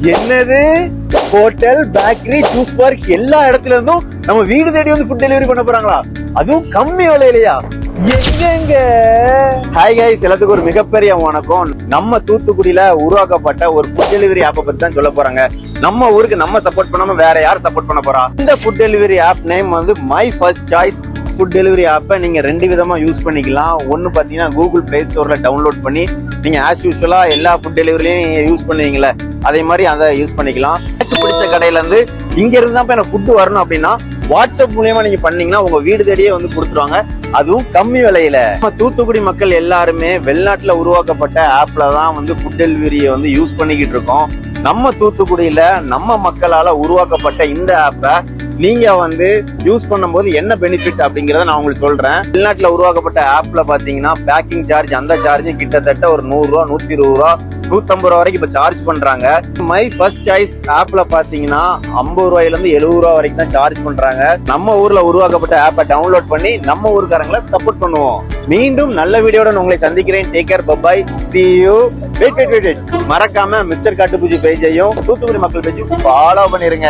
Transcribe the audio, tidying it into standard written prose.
என்னது hotel, bakery, juice park எல்லா இடத்துல இருந்தும் நம்ம வீடு தேடி வந்து ஃபுட் டெலிவரி பண்ண போறாங்களா? அதுவும் கம்மி விலையிலையா? எங்க? ஹாய் கைஸ், எல்லாத்துக்கும் ஒரு மிகப்பெரிய வணக்கம். நம்ம தூத்துக்குடியில உருவாக்கப்பட்ட ஒரு ஃபுட் டெலிவரி ஆப்பை பத்தி தான் சொல்ல போறாங்க. நம்ம ஊருக்கு நம்ம சப்போர்ட் பண்ணாம வேற யார் சப்போர்ட் பண்ண போறா? இந்த ஃபுட் டெலிவரி ஆப் நேம் வந்து my first choice food delivery ஆப்பை நீங்க ரெண்டு விதமா யூஸ் பண்ணிக்கலாம். ஒன்னு பாத்தீங்கன்னா கூகுள் பிளே ஸ்டோர்ல டவுன்லோட் பண்ணி நீங்க ஆஸ் யூஸ்வலா எல்லா ஃபுட் டெலிவரியும் நீங்க யூஸ் பண்ணுவீங்களே, அதே மாதிரி அதை யூஸ் பண்ணிக்கலாம். எனக்கு பிடிச்ச கடையில இருந்து இங்க இருந்து தான் எனக்கு ஃபுட் வரணும் அப்படின்னா வாட்ஸ்அப் மூலியமா நீங்க பண்ணீங்கன்னா உங்க வீடு தேடியே வந்து கொடுத்துருவாங்க, அதுவும் கம்மி விலையில. நம்ம தூத்துக்குடி மக்கள் எல்லாருமே வெளிநாட்டுல உருவாக்கப்பட்ட ஆப்ல தான் வந்து ஃபுட் டெலிவரியை வந்து யூஸ் பண்ணிக்கிட்டு இருக்கோம். நம்ம தூத்துக்குடியில நம்ம மக்களால உருவாக்கப்பட்ட இந்த ஆப்பை நீங்க வந்து யூஸ் பண்ணும்போது என்ன பெனிஃபிட் அப்படிங்கறத நான் உங்களுக்கு சொல்றேன். வெளிநாட்டுல உருவாக்கப்பட்ட ஆப்ல பாத்தீங்கன்னா பேக்கிங் சார்ஜ், அந்த சார்ஜ் கிட்டத்தட்ட ஒரு 100 ரூபா, 120 ரூபா, 150 ரூபா வரைக்கும் இப்ப சார்ஜ் பண்றாங்க. மை ஃபர்ஸ்ட் சாய்ஸ் ஆப்ல பாத்தீங்கன்னா 50 ரூபாயில இருந்து 70 ரூபா வரைக்கும் தான் சார்ஜ் பண்றாங்க. நம்ம ஊர்ல உருவாக்கப்பட்ட ஆப்பை டவுன்லோட் பண்ணி நம்ம ஊருக்காரங்களை சப்போர்ட் பண்ணுவோம். மீண்டும் நல்ல வீடியோட உங்களை சந்திக்கிறேன். Take care, bye bye, see you. Wait. மறக்காம மிஸ்டர் காட்டுப்பூச்சி பேஜையும் தூத்துக்குடி மக்கள் பேஜையும் ஃபாலோ பண்ணிருங்க.